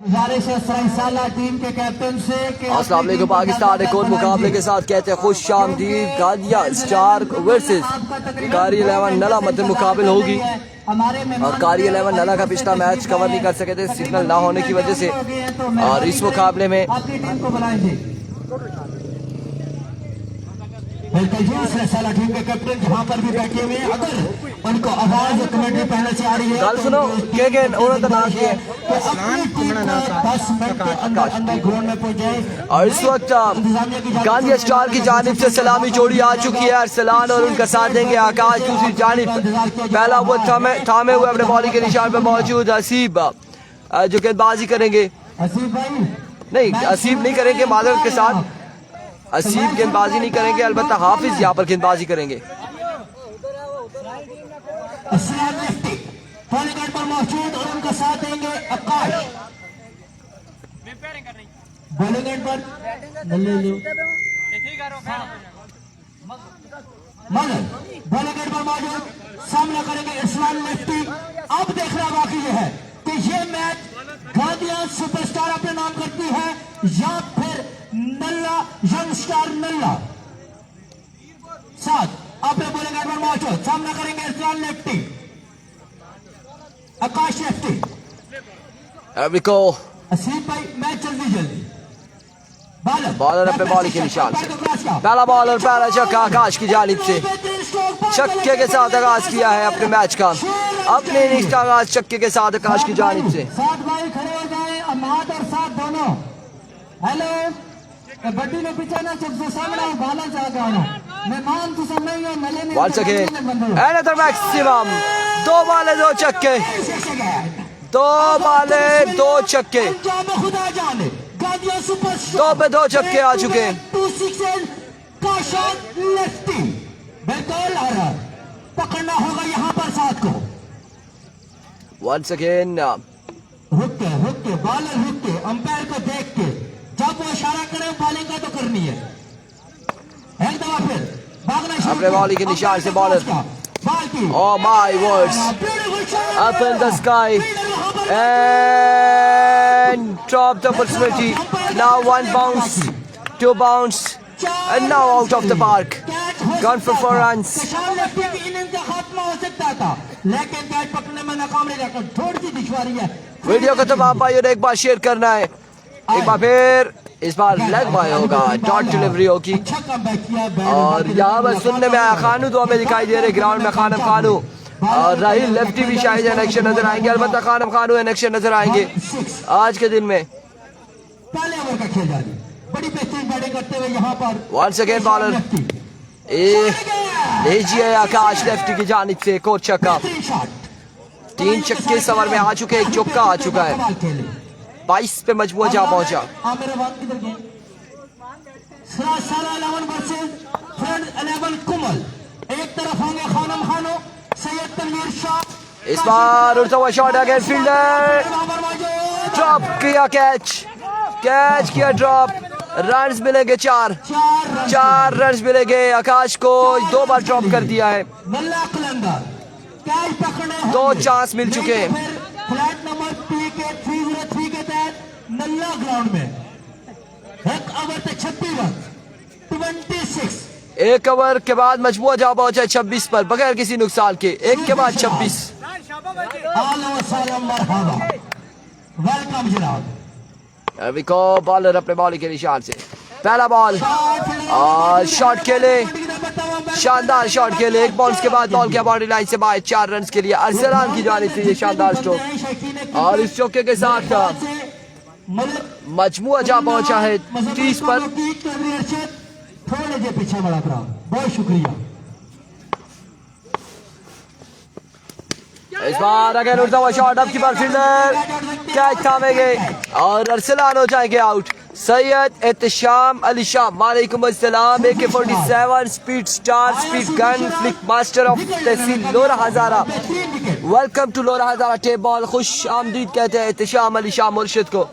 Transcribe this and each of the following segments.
Team के captain से अस्सलाम वालेकुम। पाकिस्तान एक और मुकाबले के साथ कहते हैं खुश आमदीद। गाजिया स्टार वर्सेस कारी 11 नला मध्य मुकाबल होगी और कारी 11 नला का पिछला मैच कवर नहीं कर सके थे सिग्नल ना होने की वजह से, और इस मुकाबले में टीम के कैप्टन जहां पर भी बैठे हुए हैं, अगर उनको आवाज कमेटी पहले से आ रही है गल सुनो के उन्होंने नाम किया ग्राउंड में पहुंच जाए। और इस वक्त गांधी स्टार की जानिब से सलामी जोड़ी आ चुकी है। अरसलान और उनका साथ देंगे आकाश। दूसरी जानिब पहला वो थामे हुए अपने बॉलिंग के निशान पर मौजूद हसीब जो गेंदबाजी करेंगे। नहीं हसीब नहीं करेंगे, मादर के साथ असीब गेंदबाजी नहीं करेंगे, अलबत्ता हाफिज यहाँ पर गेंदबाजी करेंगे। पर मौजूद और उनका साथ देंगे आकाश। बॉलिंग एंड पर मगर बॉलिंग एंड पर मौजूद सामना करेंगे इस्लाम लेफ्टी। अब देखना बाकी है कि ये मैच गांधिया सुपरस्टार अपने नाम करती है या फिर नल्ला यंग स्टार नल्ला साथ अपने बॉलिंग एंड पर मौजूद सामना करेंगे इस्लाम लेफ्टी आकाश लेफ्टी। असीम भाई मैच जल्दी बॉलर अपने बॉलिंग के निशान से पहला बॉल और पहला छक्का आकाश की जानिब से छक्के के साथ आगाज किया है अपने मैच का। अपने इनिंग्स का आगाज छक्के के साथ आकाश की जानिब से। सात भाई खड़े हो जाए, अमाद और साथ दोनों। हेलो बड्डी में पीछे ना सबसे सामने बाला चाहता हूं मेहमान तो सब नहीं है मले में बॉल सके एनदर मैक्सिमम। दो बाले दो छक्के, दो बाले दो छक्के, खुदा जाने दो पे दो छक्के आ चुके हैं। बिल्कुल पकड़ना होगा यहाँ पर साथ को। वंस अगेन हुक के बॉलर हुक के अंपायर को देख के जब वो इशारा करे बॉलिंग का तो करनी है। एक दफा फिर भागना अपने बॉलिंग के निशान से bowler. Oh my words, up in the sky and drop the opportunity. Now one bounce, two bounce, and now out of the park. Gone for 4 runs. लेकिन कैच पकड़ने में नाकाम रह जाकर थोड़ी सी दुश्वारी है। वीडियो को तो आप भाइयों ने एक बार शेयर करना है। एक बार फिर इस बार लेग बाय होगा, डॉट डिलीवरी होगी। और यहाँ पर सुनने में आया खानू तो हमें दिखाई दे रहे ग्राउंड में खानम खानू और राहिल लेफ्टी भी शायद इलेक्शन नजर आएंगे, अलबत्ता खानम खानू इलेक्शन नजर आएंगे आज के दिन में। पहले ओवर का खेल जारी, बड़ी बेहतरीन बैटिंग करते हुए यहाँ पर वंस अगेन बॉलर भेजिए आकाश लेफ्टी की जानिब से एक और छक्का। 3 छक्के इस ओवर में आ चुके, एक चौका आ चुका है। 22 पे मजबूर जा पहुंचा। एक तरफ होंगे खानम खानो, सैयद तनवीर शाह। इस बार उड़ता हुआ शॉट अगेन फील्डर ड्रॉप किया, कैच किया ड्रॉप। रन्स मिलेंगे 4 रन्स मिलेंगे आकाश को। 2 बार ड्रॉप कर दिया है, 2 चांस मिल चुके हैं। फ्लैट नंबर 303 के तहत नल्ला ग्राउंड में एक ओवर पे 26 रन 26। एक ओवर के बाद मजबूर जा पहुंचा 26 पर बगैर किसी नुकसान के। एक के बाद 26। वेलकम जनाब। बॉलर अपने बॉलिंग के निशान से पहला बॉल और शॉट खेले, शानदार शॉट खेले। एक बॉल के बाद बॉल के बाउंड्री लाइन से बाहर 4 रन के लिए अरसलान की जानिब से ये शानदार स्ट्रोक। और इस चौके के साथ मजमुआ जा पहुंचा है 30 पर। थोड़े जे पीछे बड़ा बहुत शुक्रिया। इस बार अगेन उड़ता हुआ शॉट, अब की बार फील्डर कैच थामेंगे और अरसलान हो जाएंगे आउट। सैयद एहतशाम अली शाह वालेकुम अस्सलाम। AK-47 speed star speed gun flick master of tehsil Lora Hazara. Welcome to Lora Hazara tape ball. खुश आमदीद कहते हैं एहतशाम अली शाह मुर्शिद को,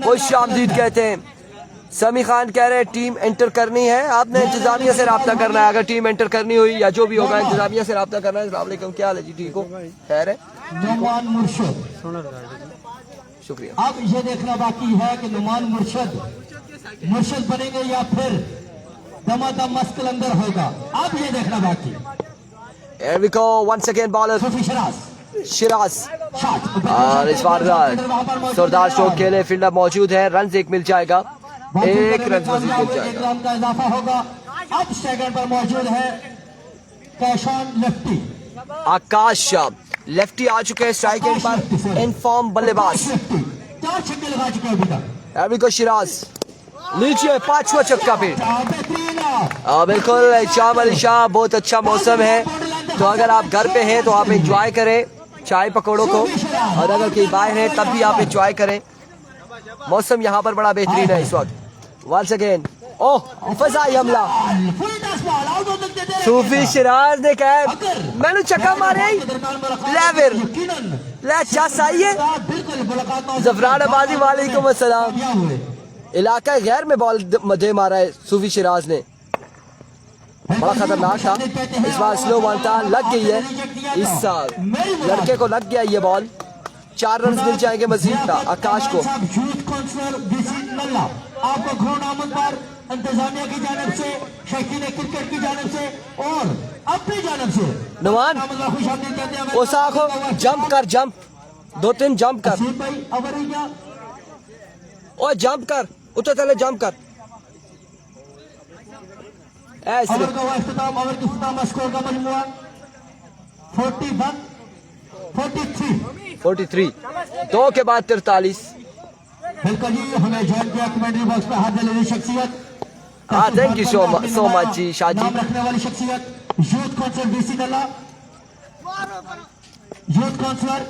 खुश आमदीद कहते हैं। समी खान कह रहे हैं टीम एंटर करनी है, आपने इंतजामिया से रब्ता करना है। अगर टीम एंटर करनी हुई या जो भी होगा इंतजामिया से रब्ता करना है। अस्सलाम वालेकुम, क्या हाल है जी? ठीक हो? खैर है, नुमान मुर्शद। शुक्रिया। अब ये देखना बाकी है कि नुमान मुर्शद बनेंगे या फिर दमादम मस्त कलंदर होगा। अब ये देखना बाकी। Here we go, once again bowler Sufi Siraj shot और इस बार सरदार स्ट्रोक खेले, फील्डर मौजूद है, रन एक मिल जाएगा, एक रन मजीद मिल एक जाएगा। रन का इजाफा होगा। अब सेकंड पर मौजूद है कैशान लेफ्टी। आकाश लेफ्टी आ चुके हैं स्ट्राइक एंड पर, इनफॉर्म बल्लेबाज। 4 छक्के लगा चुके हैं अभी तक। Here we go, शिराज लीजिए 5वां छक्का पे। बेहतरीन बिल्कुल शाम अली शाह, बहुत अच्छा मौसम है, तो अगर आप घर पे हैं तो आप एंजॉय करें चाय पकौड़ों को, और अगर कहीं बाहर है तब भी आप एंजॉय करें। मौसम यहाँ पर बड़ा बेहतरीन है इस वक्त। वंस अगेन, ओह फजाई हमला, सूफी शिराज ने कहा मैंने छक्का मारे लेवर ले चस आई है। जफरान आबादी वालेकुम अस्सलाम। इलाका गैर में बॉल दे मारा है सूफी शिराज ने, बड़ा खतरनाक था। इस बार स्लो बॉल था, लग गई है इस लड़के को, लग गया ये बॉल। 4 रन मिल जाएंगे मजीद था आकाश को। आपको घोर आमद पर इंतजामिया की जानिब से, शौकीन क्रिकेट की जानिब से और अपनी जानिब से नुमान ओ साखो जंप कर, जंप 2-3 जंप कर, भाई अवर क्या ओ जंप कर, उतर चले जंप कर ऐसे। ओवर का इख्तिताम, ओवर की इख्तिताम स्कोर का मजमुआ 41 43 2 के बाद 43। बिल्कुल जी, हमें ज्वाइन किया कमेंट्री बॉक्स पे हाथ लेने शख्सियत। Thank you so much ji Shah ji. नाम रखने वाली शख्सियत youth councillor DC Nalla, youth councillor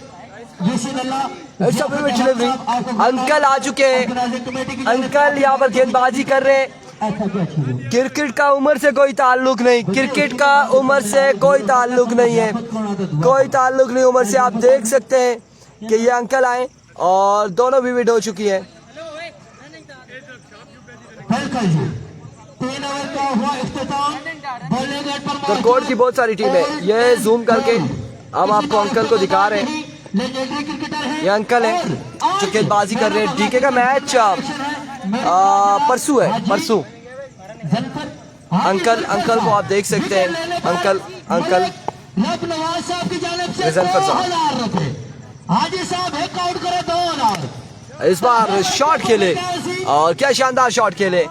DC Nalla. Uncle आ चुके हैं, अंकल यहाँ पर गेंदबाजी कर रहे हैं। क्रिकेट का उम्र से कोई ताल्लुक नहीं, क्रिकेट का उम्र से कोई ताल्लुक नहीं है, कोई ताल्लुक नहीं उम्र से। आप देख सकते हैं कि ये अंकल आए और दोनों भी विड हो चुकी है। तो कोर्ट की बहुत सारी टीम है, ये जूम करके हम आपको अंकल को दिखा रहे हैं। ये अंकल है जो गेंदबाजी कर रहे हैं। डीके का मैच परसों है, परसों। अंकल को आप देख सकते हैं, अंकल नवाज साहब की जानिब से गजनफर साहब। 2000 रुपए। हाजी साहब एक आउट करे 2000। इस बार शॉट खेले और क्या शानदार शॉट खेले,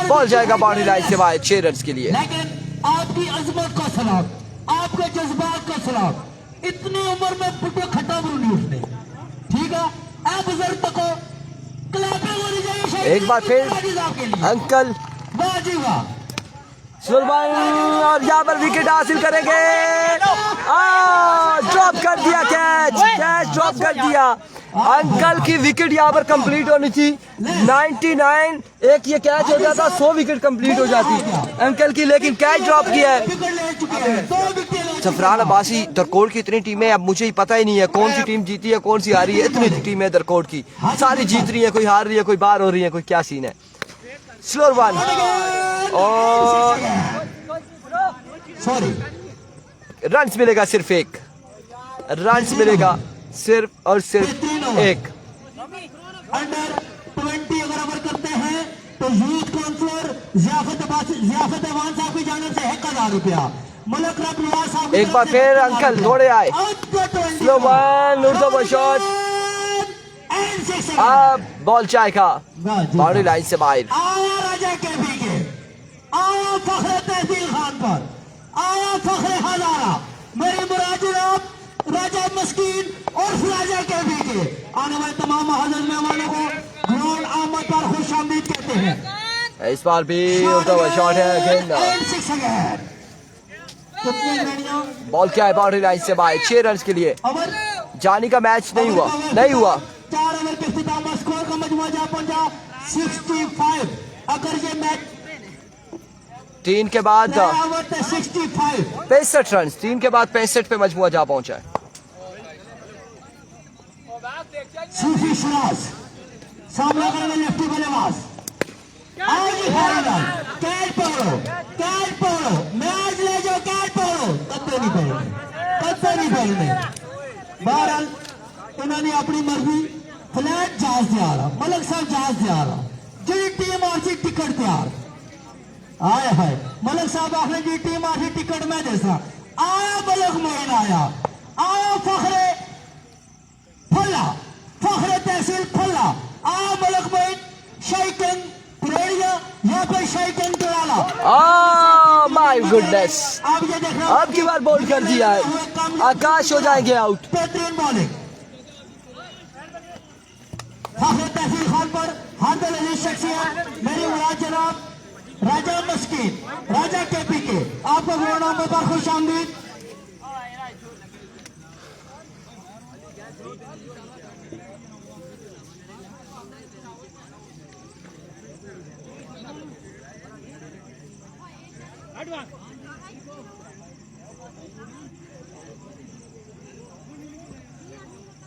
बॉल जाएगा बाउंड्री लाइन से बाहर 6 रन के लिए। लेकिन आपकी अजमत का सलाम, आपके जज्बात का सलाम। इतनी उम्र में बुढ़े खट्टा नहीं उसने, ठीक है। आप बुजुर्ग तको एक बार फिर अंकल सुरबान और यहाँ पर विकेट हासिल करेंगे। ड्रॉप कर दिया, कैच ड्रॉप कर दिया। अंकल की विकेट यहाँ पर कंप्लीट होनी थी 99, एक ये कैच हो जाता 100 विकेट कंप्लीट हो जाती अंकल की, लेकिन कैच ड्रॉप किया है। जफरान अब्बासी दरकोट की इतनी टीमें, अब मुझे ही पता ही नहीं है कौन सी टीम जीती है कौन सी हारी है। इतनी टीम है दरकोट की, सारी जीत रही है, कोई हार रही है, कोई बाहर हो रही है, कोई क्या सीन है। स्लोर वन और रन्स मिलेगा, सिर्फ एक रन्स मिलेगा, सिर्फ और सिर्फ एक। अंडर 20 अगर ओवर करते हैं तो यूथ काउंसिलर ज़ियाफत अवान साहब की जानिब से 1000 रुपया। मलक रब नवाज साहब एक बार फिर अंकल दौड़े आए। स्लो वन, उर्दू शॉट, अब बॉल जाएगा बाउंड्री लाइन से बाहर। आया राजा के बीके, आया फखरे तहसील खान पर, आया फखरे हजारा, मेरी मुराद जनाब राजा मस्कीन और राजा के बीके। आने वाले तमाम महाजन मेहमानों को ग्राउंड आमद पर खुश आमदीद कहते हैं। इस बार भी उर्दू शॉट है, गेंद बॉल क्या है बाउंड्री लाइन से बाहर 6 रन के लिए। जानी का मैच नहीं हुआ 4 ओवर के इख्तिताम स्कोर का मजमुआ जा पहुंचा 65। अगर ये मैच 3 के बाद 65 रन, 3 के बाद 65 पे मजमुआ जा पहुंचा है। सूफी शिराज सामना करेंगे लेफ्टी बल्लेबाज। आओ जी फाइनल, कैच पकड़ो, मैच ले जाओ, कैच पकड़ो, कत्ते नहीं पकड़ने। बहरहाल उन्होंने अपनी मर्जी फ्लैट जहाज तैयार, मलक साहब जहाज तैयार, जी टीम आरसी टिकट तैयार। आए हाय मलक साहब आखिर जी टीम आरसी टिकट में देसा आया, मलक मोइन आया फखरे तहसील फल्ला, आया मलक मोइन शाइकिंग पुरेड़िया या फिर शाइकिंग टोला। माय गुडनेस, अब ये देख रहे हो, अब की बार बॉल कर दिया है, आकाश हो जाएंगे आउट। बेहतरीन बॉलिंग फखरे तहसील खान पर हादिल अली शख्सियत, मेरी मुराद जनाब राजा मस्कीन, राजा KPK, आपको प्रोग्राम पर खुश आमदीद।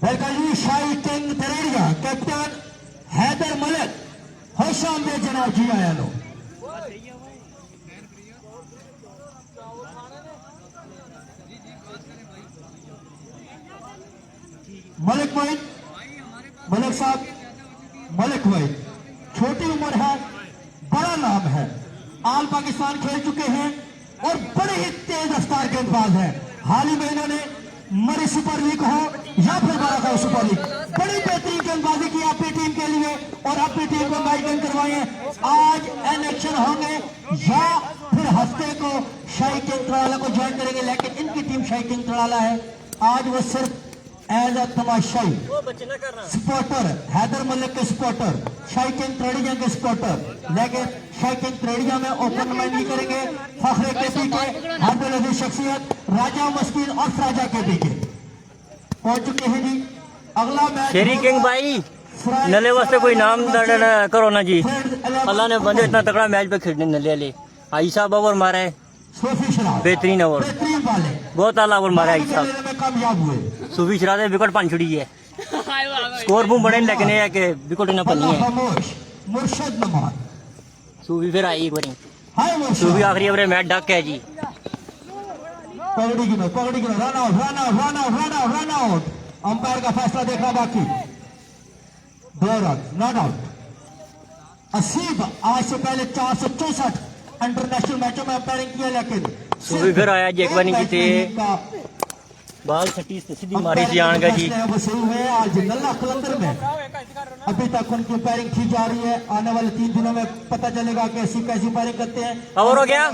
वेलकम शाही किंग दरेड़िया, कैप्टन हैदर मलिक, खुश आमदीद जनाब जी आया लो। मलिक साहब, मलिक भाई छोटी उम्र है, बड़ा नाम है, आल पाकिस्तान खेल चुके हैं और बड़े ही तेज रफ्तार गेंदबाज हैं। हाल ही में इन्होंने मरी सुपर लीग हो या फिर बाराखाऊ सुपर लीग, बड़ी बेहतरीन गेंदबाजी की अपनी टीम के लिए और अपनी टीम को मैच विन करवाए। आज इलेक्शन होंगे या फिर हफ्ते को शाही किंग तड़ाला को ज्वाइन करेंगे, लेकिन इनकी टीम शाही किंग तड़ाला है। आज वो सिर्फ एज अ तमाशाई सपोर्टर, हैदर मलिक के सपोर्टर, शाही किंग तड़िया के सपोर्टर, लेकिन शाही किंग तड़िया में ओपन मैच नहीं करेंगे। फखरे KPK, हादिल अली शख्सियत, राजा मस्कीन और राजा KPK पहुंच चुके हैं जी। अगला मैच शेरी किंग भाई नले वास्ते कोई नाम दर्द करो ना जी, अल्लाह ने बंदे इतना तगड़ा मैच पे खेलने नले ले। आई साहब ओवर मारा है, बेहतरीन ओवर, बहुत आला ओवर मारा है आई साहब, कामयाब हुए। सूफी शरादे विकेट पान छुड़ी है, स्कोर बूम बड़े लेकिन ये है कि विकेट ना पनी है। मुर्शद नमान सूफी फिर आई एक बारी, हाय मुर्शद, सूफी आखिरी ओवर मैच डक है जी। पकड़ी गिनो, रन आउट। अंपायर का फैसला देखना बाकी, 2 रन नॉट आउट। असीब आज से पहले 464 इंटरनेशनल मैचों में अंपायरिंग किया, लेकिन सूफी फिर आया जी एक बारी की थे बाल छठी सीधी मारी थी आन का जी। आज नल्ला कलंदर में अभी तक उनकी अंपायरिंग की जा रही है। आने वाले 3 दिनों में पता चलेगा कि कैसी अंपायरिंग करते हैं। ओवर हो गया,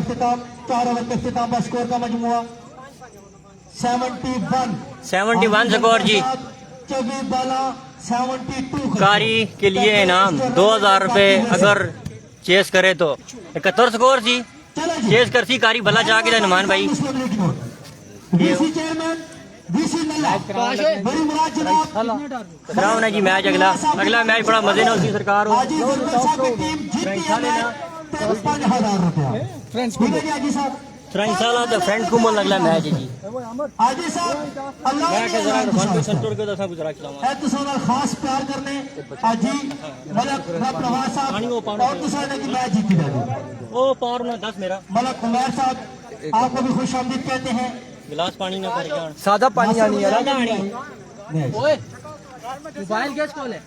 4 ओवर के इख्तिताम पर स्कोर का मजमुआ 71 स्कोर जी। 24 बाला 72 कारी के लिए इनाम 2000 रुपए अगर चेस करे तो 71 स्कोर जी। चेस करती कारी भला जाके नुमान भाई VC चेयरमैन VC नल्ला, बड़ी मुराद जनाब कराओ ना जी मैच। अगला मैच बड़ा मजे ना उसकी सरकार हो। आजी साहब की टीम जीतती है मैच 53,000 रुपया। ठीक है जी आजी साहब, इंशाल्लाह तो फ्रेंड को मन लगला मैच है जी। आजी साहब अल्लाह के जरा घंटे सेंटर के दसा गुजरा खिलावा है तो सोना खास प्यार करने आजी मलक प्रवास साहब और दूसरा ने की मैच जीती जाती। ओ पार ना 10 मेरा मलक उमर साहब आपको भी खुश आमदीद कहते हैं। गिलास पानी ना कर जान, सादा पानी आनी है। ओए मोबाइल गैस कॉल है।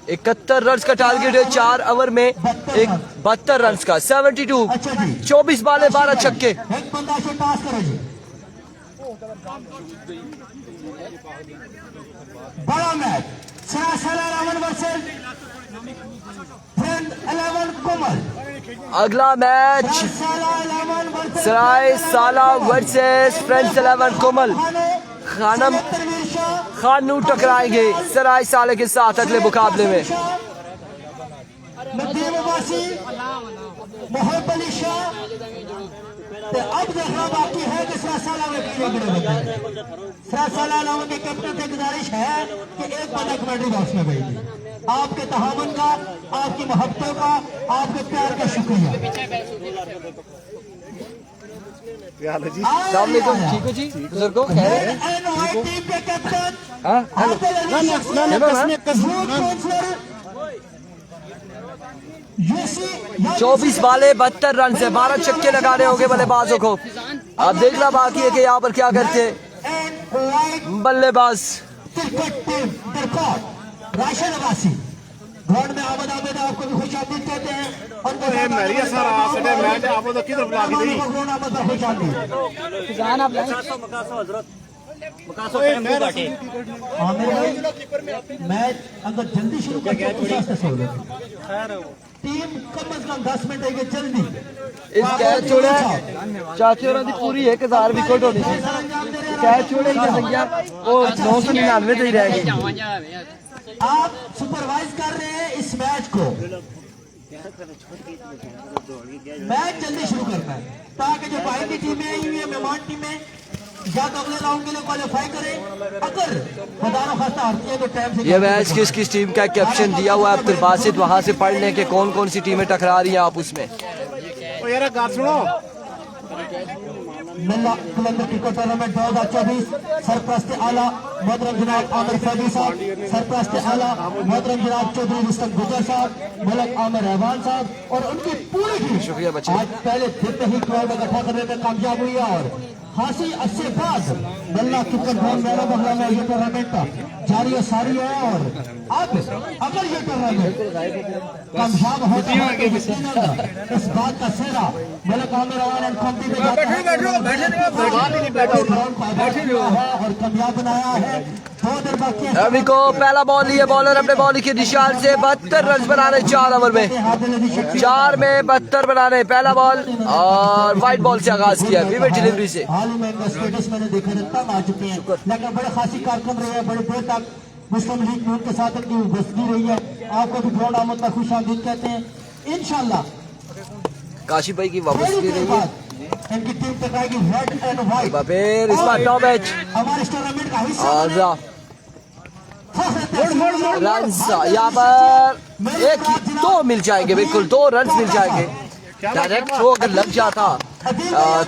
71 रन का टारगेट है 4 ओवर में, 72 रन का 72। अच्छा जी, 24 बाले 12 छक्के। एक बंदा से पास करो जी। बड़ा मैच सरासर 11 वर्सेस फ्रेंड 11 कोमल। अगला मैच सराय साला वर्सेस फ्रेंड्स 11 कोमल। खानम खानू टकराएंगे सराय साले के साथ अगले मुकाबले में। अब देखना बाकी है कि सरासाला के कैप्टन से गुजारिश है कि एक बंदा कमेंट्री बॉक्स में भेजिए। आपके तहामुन का, आपकी मोहब्बतों का, आपके प्यार का शुक्रिया। ठीक हो जी, बुजुर्गों टीम के कैप्टन यूसी 24 बाले 72 रन से 12 छक्के लगाने होंगे बल्लेबाजों को। अब देखना बाकी है कि यहाँ पर क्या करते हैं बल्लेबाज। Cricket team Darkot Rashid Abbasi ground में आमद आमद आपको भी खुश आमदीद कहते हैं और ये मेरी असर आसटे मैच आपको तो किधर बुला दी ग्राउंड आमद पर खुश आमदीद जान आप मकासो टेम्पो बाटे आमिर भाई मैच अगर जल्दी शुरू करते हैं तो रास्ते से हो टीम कम से कम 10 मिनट है जल्दी इस कैच छोड़े चाची और दी पूरी 1000 विकेट होनी थी। कैच छोड़े की संख्या वो 999 तक ही रह गई। आप सुपरवाइज कर रहे हैं इस मैच को। मैच जल्दी शुरू करना है ताकि जो बाहर की टीमें आई हुई है मेहमान टीमें या तो अगले राउंड के लिए क्वालिफाई करें। अगर खुदा खास्ता हारती है तो टाइम से ये मैच किस किस टीम का कैप्शन दिया हुआ है अब्दुल बासित, वहां से पढ़ लें कि कौन कौन सी टीमें टकरा रही हैं आप उसमें। ओ यार गाल सुनो मिला कलंदर क्रिकेट टूर्नामेंट 2024 सरप्रस्त आला मोहतरम जनाब आमिर फैदी साहब, सरप्रस्त आला मोहतरम जनाब चौधरी रुस्तम गुजर साहब, मलक आमिर रहमान साहब और उनकी पूरी टीम शुक्रिया बच्चे। आज पहले दिन में ही क्राउड इकट्ठा करने में कामयाब हुई है और खासी अच्छे बाद बल्ला क्रिकेट ग्राउंड मेरा बंगला में ये टूर्नामेंट जारी है सारी है और अब अगर ये टूर्नामेंट कामयाब होता है तो यकीनन इस बात का सेहरा मलक आमिर रहमान कंपनी में जाता है और कामयाब बनाया है। 2 दिन बाकी है। अभी को पहला बॉल लिए बॉलर अपने बॉलिंग के निशान से 72 रन बनाने 4 ओवर में 4 में 72 बनाने। पहला बॉल और वाइट बॉल से आगाज किया विवेक डिलीवरी से। हाल ही में स्टेटस मैंने देखा था तब आ चुके हैं लेकिन बड़े खासी कारकर्म रहे हैं, बड़े देर तक मुस्लिम लीग में उनके साथ अपनी उपस्थिति रही है। आपको भी ग्राउंड आमद का खुश आमदीद कहते हैं। इंशाल्लाह काशिफ भाई की वापसी रही है इनकी टीम टकराएगी रेड एंड व्हाइट। फिर इस बार टॉप मैच हमारे इस टूर्नामेंट का हिस्सा और रन यहाँ पर 1-2 मिल जाएंगे, बिल्कुल 2 रन मिल जाएंगे। डायरेक्ट थ्रो अगर लग जाता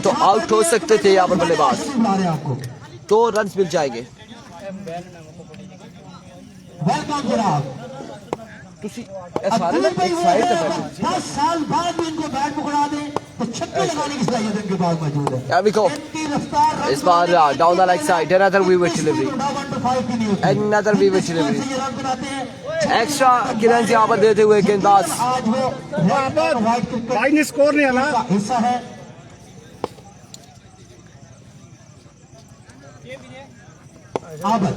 तो आउट हो सकते थे यहाँ पर बल्लेबाज। 2 रन मिल जाएंगे। वेलकम जनाब। सारे एक साइड से बैठे 10 साल बाद भी इनको बैट पकड़ा दें तो छक्के लगाने की सलाहियत इनके पास मौजूद है। अभी को इनकी रफ्तार इस बार down the leg side another vivid delivery, another vivid delivery, extra की रन यहाँ पर देते हुए गेंदबाज। आज वो रेड एंड व्हाइट क्रिकेट भाई ने स्कोर नहीं आना का हिस्सा है। आबद